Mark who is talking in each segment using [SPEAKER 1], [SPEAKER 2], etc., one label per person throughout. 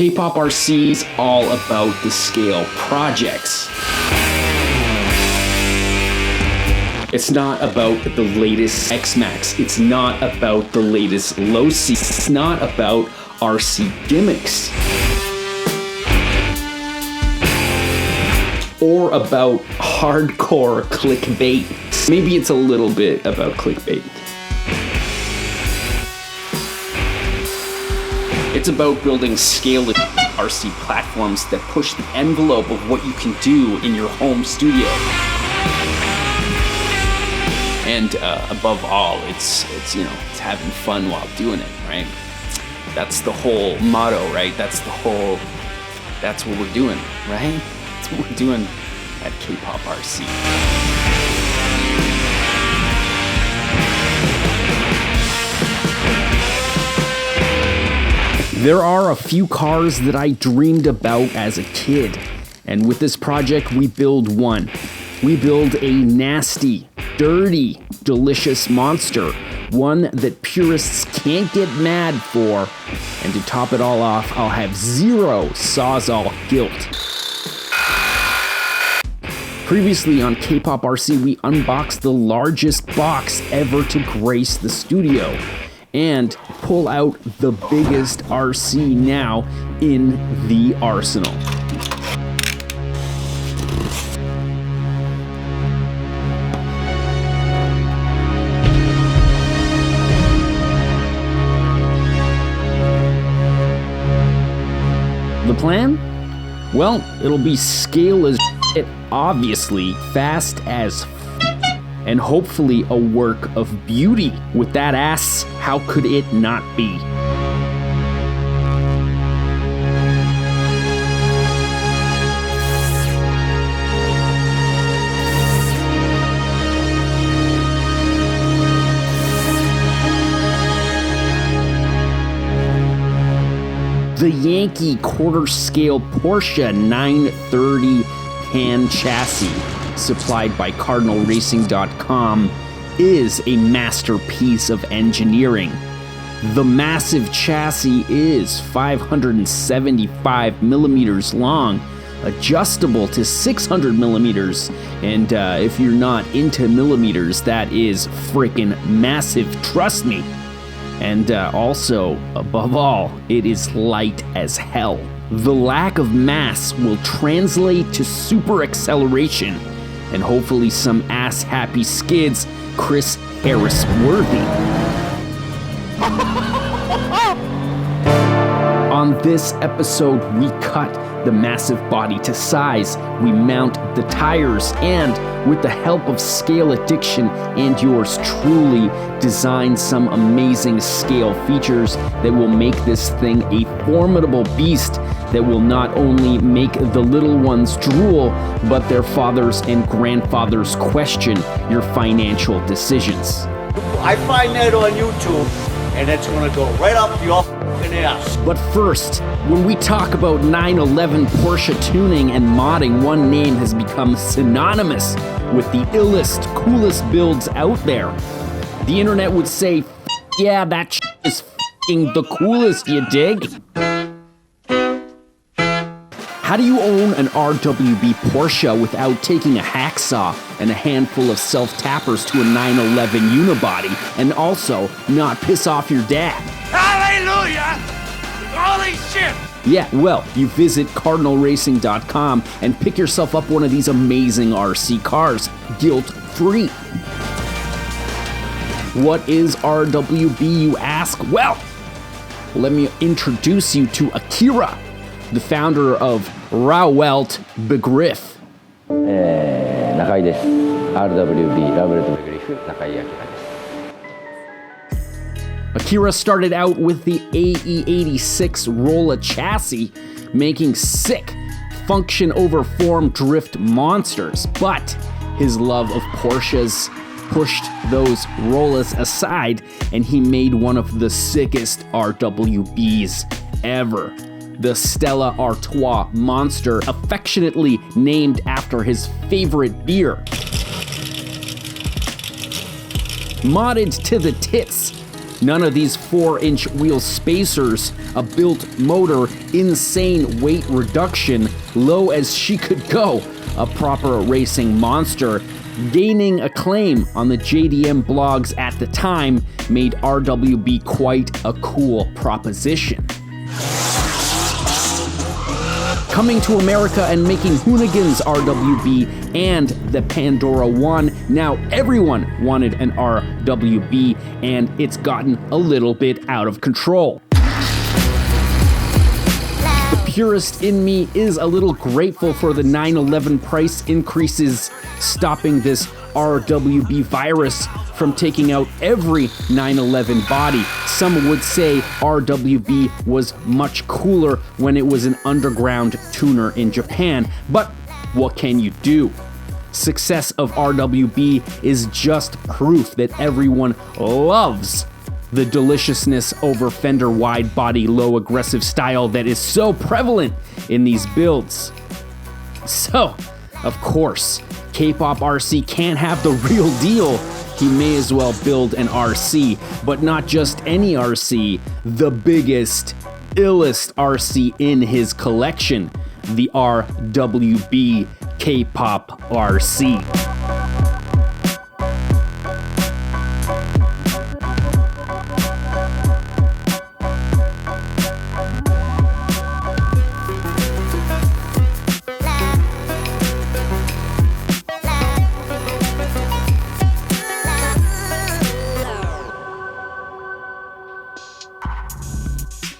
[SPEAKER 1] KPOPRC is all about the scale projects. It's not about the latest X-Max. It's not about the latest low-C. It's not about RC gimmicks. Or about hardcore clickbait. Maybe it's a little bit about clickbait. It's about building scaled RC platforms that push the envelope of what you can do in your home studio. And above all, it's having fun while doing it, right? That's the whole motto, right? That's what we're doing, right? That's what we're doing at KPOPRC. There are a few cars that I dreamed about as a kid, and with this project we build one. We build a nasty, dirty, delicious monster, one that purists can't get mad for, and to top it all off, I'll have zero Sawzall guilt. Previously on KPOPRC, we unboxed the largest box ever to grace the studio, and pull out the biggest RC now in the arsenal. The plan? Well, it'll be scale as shit, obviously, fast as and hopefully a work of beauty. With that ass, how could it not be? The Yankee quarter-scale Porsche 930 hand chassis, supplied by CardinalRacing.com, is a masterpiece of engineering. The massive chassis is 575 millimeters long, adjustable to 600 millimeters, and if you're not into millimeters, that is freaking massive, trust me. And also, above all, it is light as hell. The lack of mass will translate to super acceleration, and hopefully some ass-happy skids Chris Harris-worthy. On this episode, we cut the massive body to size, we mount the tires, and with the help of Scale Addiction and yours truly, design some amazing scale features that will make this thing a formidable beast that will not only make the little ones drool, but their fathers and grandfathers question your financial decisions.
[SPEAKER 2] I find that on YouTube, and it's gonna go right up your f***ing ass.
[SPEAKER 1] But first, when we talk about 911 Porsche tuning and modding, one name has become synonymous with the illest, coolest builds out there. The internet would say, yeah, that is f***ing the coolest, you dig? How do you own an RWB Porsche without taking a hacksaw and a handful of self-tappers to a 911 unibody and also not piss off your dad?
[SPEAKER 2] Hallelujah! Holy shit!
[SPEAKER 1] Yeah, well, you visit CardinalRacing.com and pick yourself up one of these amazing RC cars, guilt-free. What is RWB, you ask? Well, let me introduce you to Akira, the founder of Rauh-Welt Begriff.
[SPEAKER 3] 中井です。RWB Rauh-Welt Begriff 中井明です。
[SPEAKER 1] Akira started out with the AE86 Rolla chassis, making sick function over form drift monsters, but his love of Porsches pushed those Rollas aside, and he made one of the sickest RWBs ever. The Stella Artois Monster, affectionately named after his favorite beer. Modded to the tits, None of these 4-inch wheel spacers, a built motor, insane weight reduction, low as she could go, a proper racing monster, gaining acclaim on the JDM blogs at the time made RWB quite a cool proposition. Coming to America and making Hoonigan's RWB and the Pandora 1, now everyone wanted an RWB, and it's gotten a little bit out of control. The purist in me is a little grateful for the 9/11 price increases, stopping this RWB virus from taking out every 911 body. Some would say RWB was much cooler when it was an underground tuner in Japan, but what can you do? Success of RWB is just proof that everyone loves the deliciousness over fender wide body low aggressive style that is so prevalent in these builds. So, of course, KPOPRC can't have the real deal. He may as well build an RC, but not just any RC, the biggest, illest RC in his collection, the RWB KPOPRC.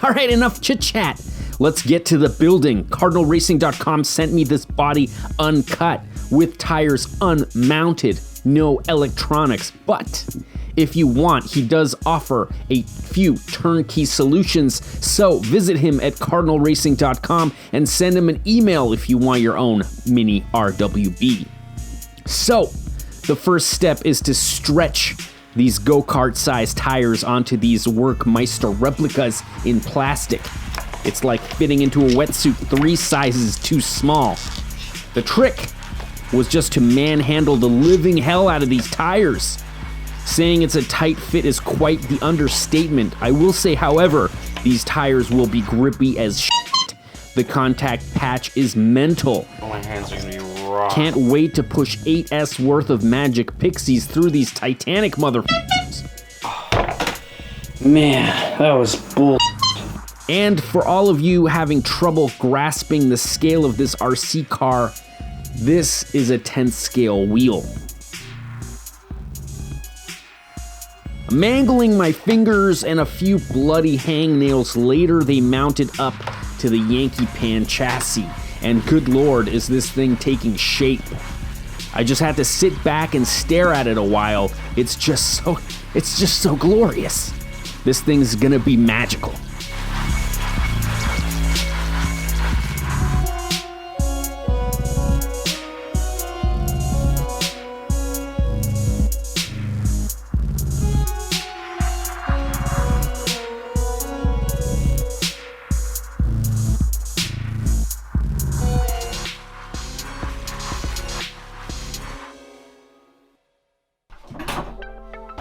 [SPEAKER 1] All right, enough chit-chat. Let's get to the building. CardinalRacing.com sent me this body uncut with tires unmounted, no electronics. But if you want, he does offer a few turnkey solutions. So visit him at CardinalRacing.com and send him an email if you want your own mini RWB. So the first step is to stretch these go-kart sized tires onto these Workmeister replicas in plastic. It's like fitting into a wetsuit 3 sizes too small. The trick was just to manhandle the living hell out of these tires. Saying it's a tight fit is quite the understatement. I will say, however, these tires will be grippy as shit. The contact patch is mental.
[SPEAKER 4] My hands are gonna be raw.
[SPEAKER 1] Can't wait to push 8S worth of magic pixies through these Titanic motherfuckers.
[SPEAKER 4] Man, that was bull.
[SPEAKER 1] And for all of you having trouble grasping the scale of this RC car, this is a 10th scale wheel. Mangling my fingers and a few bloody hangnails later, they mounted up to the Yankee Pan chassis. And good lord, is this thing taking shape. I just had to sit back and stare at it a while. It's just so glorious. This thing's gonna be magical.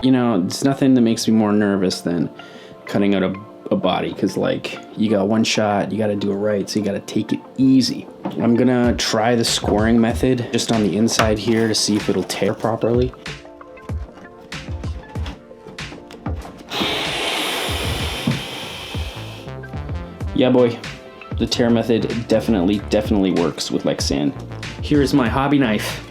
[SPEAKER 5] You know, there's nothing that makes me more nervous than cutting out a body, because like you got one shot, you got to do it right, so you got to take it easy. I'm gonna try the scoring method just on the inside here to see if it'll tear properly. Yeah boy, the tear method definitely works with Lexan. Here's my hobby knife.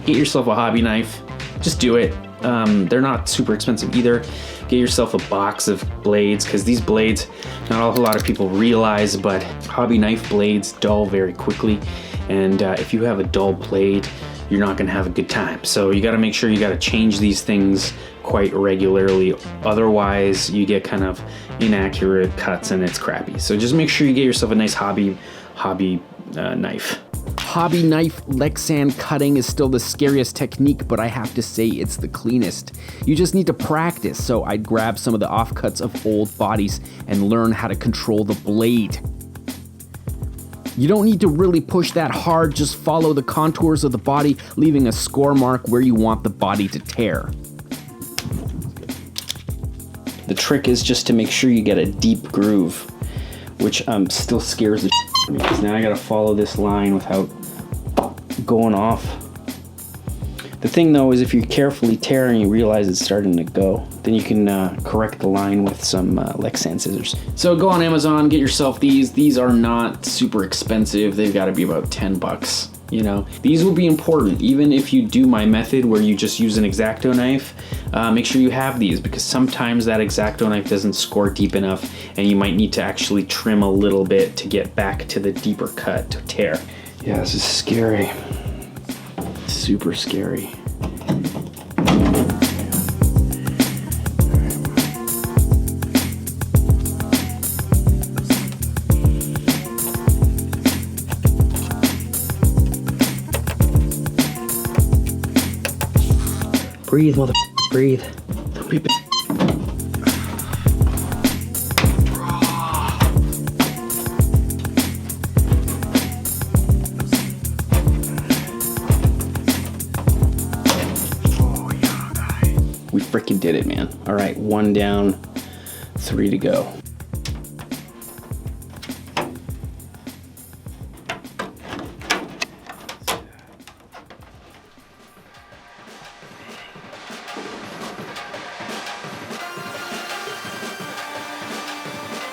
[SPEAKER 5] Get yourself a hobby knife. Just do it. They're not super expensive either. Get yourself a box of blades, because these blades, not a lot of people realize, but hobby knife blades dull very quickly. And if you have a dull blade, you're not gonna have a good time. So you gotta make sure you gotta change these things quite regularly. Otherwise, you get kind of inaccurate cuts and it's crappy. So just make sure you get yourself a nice hobby knife.
[SPEAKER 1] Hobby knife Lexan cutting is still the scariest technique, but I have to say it's the cleanest. You just need to practice, so I'd grab some of the offcuts of old bodies and learn how to control the blade. You don't need to really push that hard, just follow the contours of the body, leaving a score mark where you want the body to tear.
[SPEAKER 5] The trick is just to make sure you get a deep groove, which still scares the shit out of me, because now I gotta follow this line without going off. The thing though is if you carefully tear and you realize it's starting to go, then you can correct the line with some Lexan scissors. So go on Amazon, get yourself these. These are not super expensive. They've got to be about 10 bucks. You know, these will be important even if you do my method where you just use an X-Acto knife. Make sure you have these, because sometimes that X-Acto knife doesn't score deep enough and you might need to actually trim a little bit to get back to the deeper cut to tear. Yeah, this is scary. Super scary. Breathe, mother, breathe. Don't be a We freaking did it, man. All right, 1 down, 3 to go.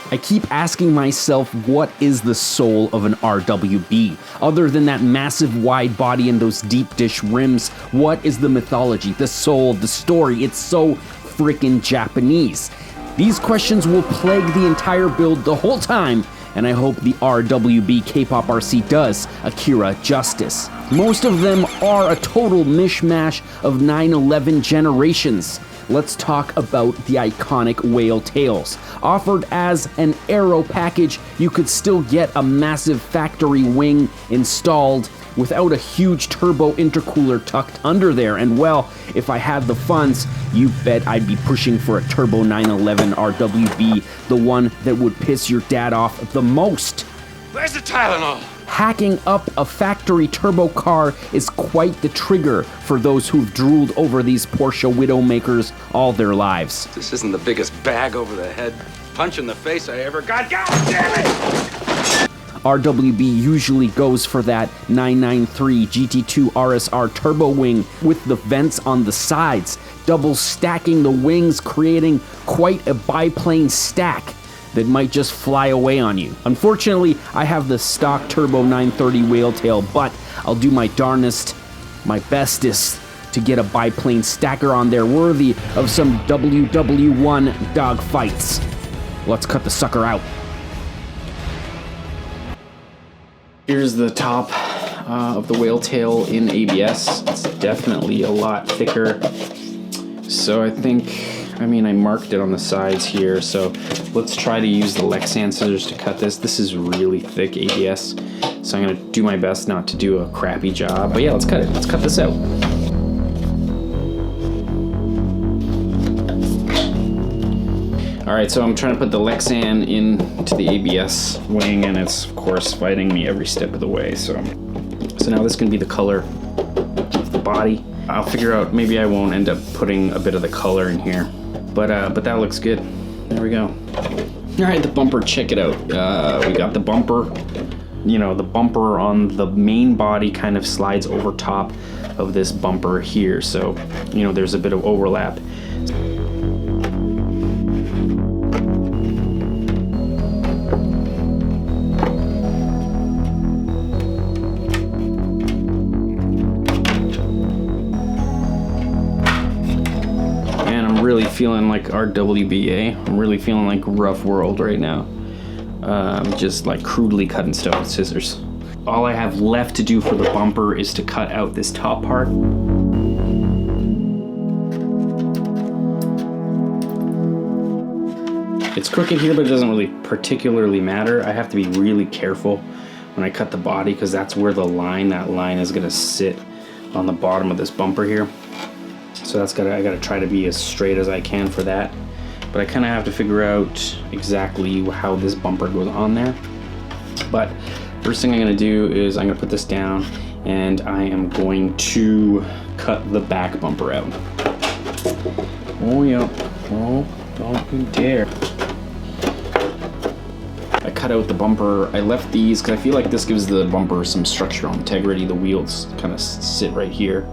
[SPEAKER 1] I keep asking myself, what is the soul of an RWB? Other than that massive wide body and those deep dish rims, what is the mythology, the soul, the story? It's so freaking Japanese. These questions will plague the entire build the whole time, and I hope the RWB KPOPRC does Akira justice. Most of them are a total mishmash of 9/11 generations. Let's talk about the iconic whale tails. Offered as an aero package, you could still get a massive factory wing installed without a huge turbo intercooler tucked under there. And well, if I had the funds, you bet I'd be pushing for a turbo 911 RWB, the one that would piss your dad off the most.
[SPEAKER 4] Where's the Tylenol?
[SPEAKER 1] Hacking up a factory turbo car is quite the trigger for those who've drooled over these Porsche Widowmakers all their lives.
[SPEAKER 4] This isn't the biggest bag over the head punch in the face I ever got. God damn it!
[SPEAKER 1] RWB usually goes for that 993 GT2 RSR turbo wing with the vents on the sides, double stacking the wings, creating quite a biplane stack that might just fly away on you. Unfortunately, I have the stock turbo 930 whale tail, but I'll do my darnest, my bestest to get a biplane stacker on there worthy of some WW1 dogfights. Let's cut the sucker out.
[SPEAKER 5] Here's the top of the whale tail in ABS. It's definitely a lot thicker. So I marked it on the sides here. So let's try to use the Lexan scissors to cut this. This is really thick ABS. So I'm gonna do my best not to do a crappy job. But yeah, let's cut it. Let's cut this out. All right, so I'm trying to put the Lexan into the ABS wing, and it's of course fighting me every step of the way. So now this can be the color of the body. I'll figure out, maybe I won't end up putting a bit of the color in here, but that looks good. There we go. All right, the bumper, check it out. We got the bumper. You know, the bumper on the main body kind of slides over top of this bumper here. So, you know, there's a bit of overlap. Really feeling like RWBA. I'm really feeling like Rauh-Welt right now. Just like crudely cutting stuff with scissors. All I have left to do for the bumper is to cut out this top part. It's crooked here, but it doesn't really particularly matter. I have to be really careful when I cut the body, because that's where that line is gonna sit on the bottom of this bumper here. So I gotta try to be as straight as I can for that. But I kind of have to figure out exactly how this bumper goes on there. But first thing I'm gonna do is I'm gonna put this down, and I am going to cut the back bumper out. Oh yeah, oh, Don't you dare. I cut out the bumper. I left these because I feel like this gives the bumper some structural integrity. The wheels kind of sit right here.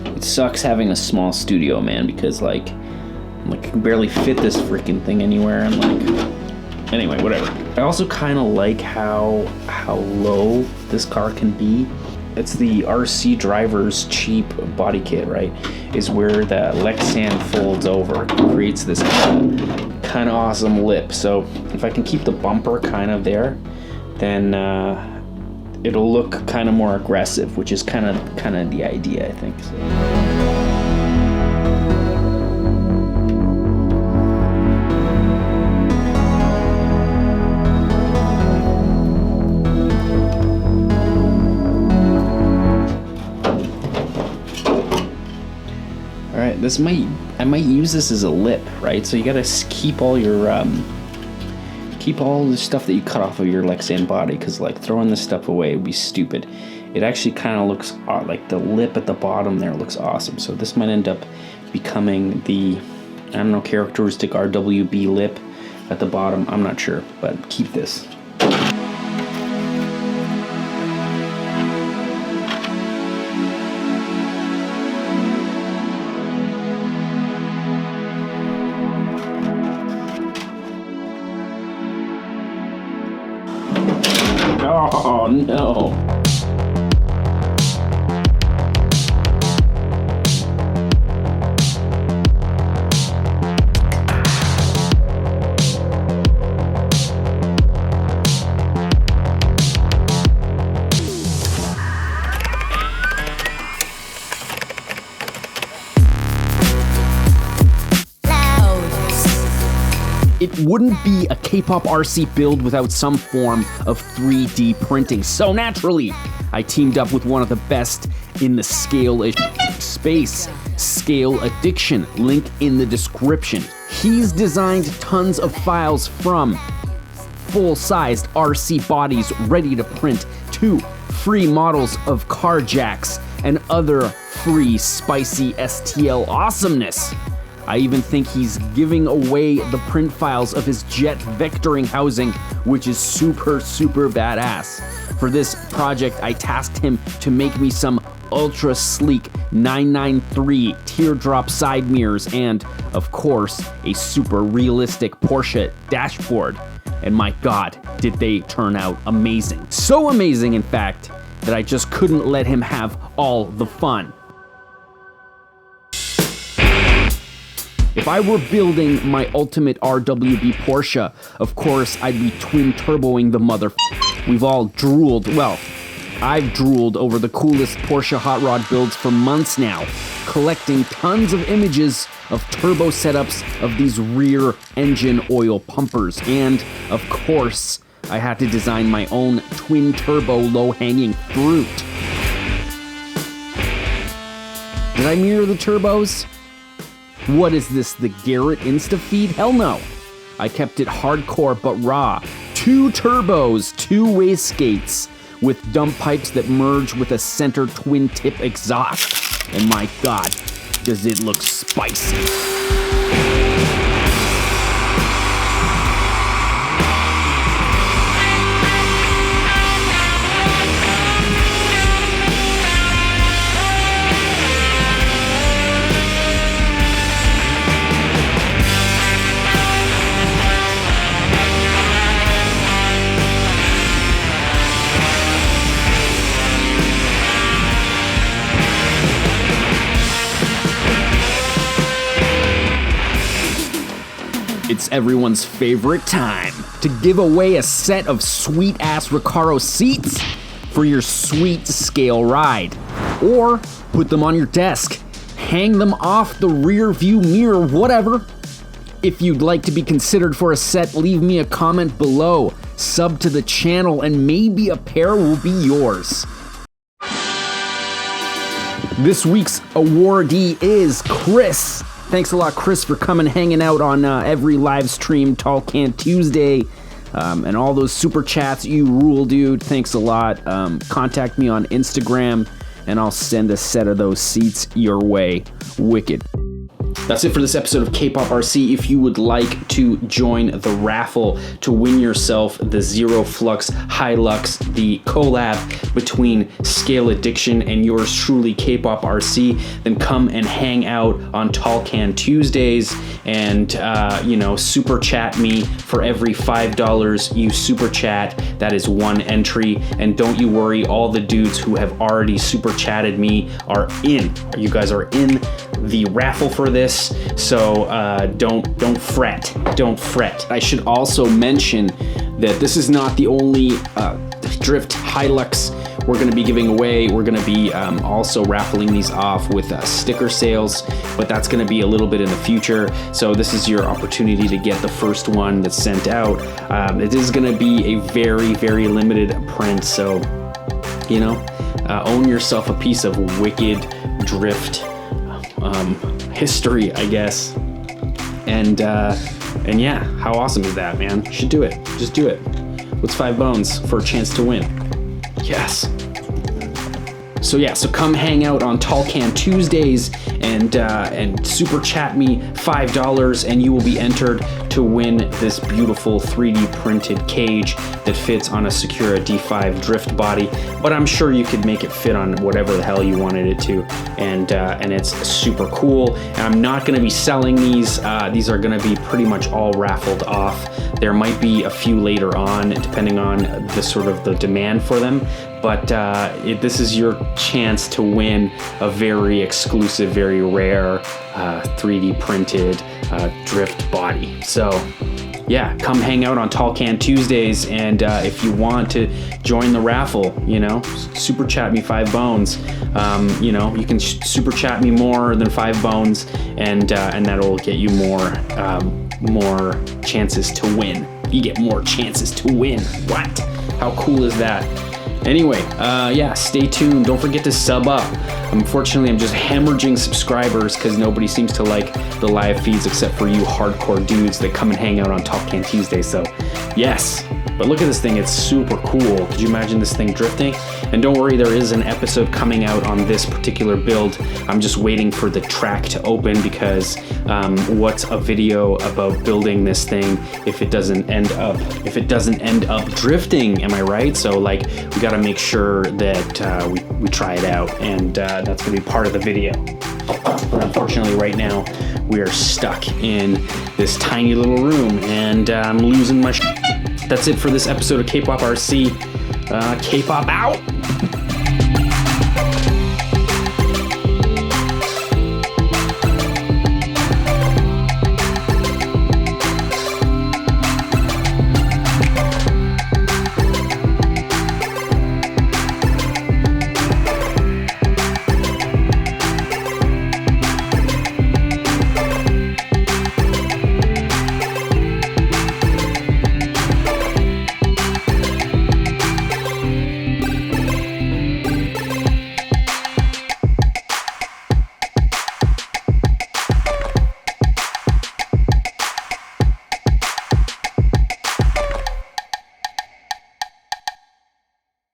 [SPEAKER 5] It sucks having a small studio, man, because like I can barely fit this freaking thing anywhere. I'm like, anyway, whatever. I also kind of like how low this car can be. It's the RC driver's cheap body kit, right? Is where the Lexan folds over, creates this kind of awesome lip. So if I can keep the bumper kind of there, then it'll look kind of more aggressive, which is kind of the idea, I think. So. I might use this as a lip, right? So you gotta keep all your keep all the stuff that you cut off of your Lexan body, because like throwing this stuff away would be stupid. It actually kind of looks like the lip at the bottom there looks awesome. So this might end up becoming the, I don't know, characteristic RWB lip at the bottom. I'm not sure, but keep this. Oh no.
[SPEAKER 1] It wouldn't be a K-pop RC build without some form of 3D printing. So naturally, I teamed up with one of the best in the scale space, Scale Addiction, link in the description. He's designed tons of files from full-sized RC bodies ready to print to free models of car jacks and other free spicy STL awesomeness. I even think he's giving away the print files of his jet vectoring housing, which is super badass. For this project, I tasked him to make me some ultra sleek 993 teardrop side mirrors and, of course, a super realistic Porsche dashboard. And my God, did they turn out amazing. So amazing, in fact, that I just couldn't let him have all the fun. If I were building my ultimate RWB Porsche, of course, I'd be twin turboing the mother. We've all drooled, well, I've drooled over the coolest Porsche hot rod builds for months now, collecting tons of images of turbo setups of these rear engine oil pumpers. And, of course, I had to design my own twin turbo low-hanging fruit. Did I mirror the turbos? What is this, the Garrett Instafeed? Hell no. I kept it hardcore but raw. 2 turbos, 2 wastegates with dump pipes that merge with a center twin tip exhaust. And my God, does it look spicy. It's everyone's favorite time to give away a set of sweet-ass Recaro seats for your sweet scale ride. Or put them on your desk, hang them off the rear view mirror, whatever. If you'd like to be considered for a set, leave me a comment below, sub to the channel, and maybe a pair will be yours. This week's awardee is Chris. Thanks a lot, Chris, for coming hanging out on every live stream, Tall Can Tuesday, and all those super chats. You rule, dude. Thanks a lot. Contact me on Instagram, and I'll send a set of those seats your way. Wicked. That's it for this episode of K-Pop RC. If you would like to join the raffle to win yourself the Zero Flux Hilux, the collab between Scale Addiction and yours truly, K-Pop RC, then come and hang out on Tall Can Tuesdays and, super chat me for every $5 you super chat. That is one entry. And don't you worry, all the dudes who have already super chatted me are in. You guys are in the raffle for this. So don't fret. Don't fret. I should also mention that this is not the only Drift Hilux we're going to be giving away. We're going to be also raffling these off with sticker sales, but that's going to be a little bit in the future. So this is your opportunity to get the first one that's sent out. It is going to be a very, very limited print. So, own yourself a piece of wicked Drift history, I guess. And yeah, how awesome is that, man? You should do it. Just do it. What's 5 bones for a chance to win? Yes. So come hang out on Tall Can Tuesdays and super chat me $5 and you will be entered to win this beautiful 3D printed cage that fits on a Secura D5 drift body, but I'm sure you could make it fit on whatever the hell you wanted it to, and it's super cool. And I'm not going to be selling these. These are going to be pretty much all raffled off. There might be a few later on, depending on the demand for them. But this is your chance to win a very exclusive, very rare 3D printed drift body. So yeah, come hang out on Tall Can Tuesdays, and if you want to join the raffle, super chat me 5 bones. You can super chat me more than 5 bones, and that'll get you more chances to win. You get more chances to win. What? How cool is that? Anyway, stay tuned. Don't forget to sub up. Unfortunately, I'm just hemorrhaging subscribers because nobody seems to like the live feeds except for you hardcore dudes that come and hang out on Top Can Tuesday. So, yes. But look at this thing. It's super cool. Could you imagine this thing drifting? And don't worry, there is an episode coming out on this particular build. I'm just waiting for the track to open because what's a video about building this thing if it doesn't end up drifting? Am I right? So we got to make sure that we try it out, and that's going to be part of the video. But unfortunately, right now we are stuck in this tiny little room, and I'm losing my. That's it for this episode of K-Pop RC. K-Pop out!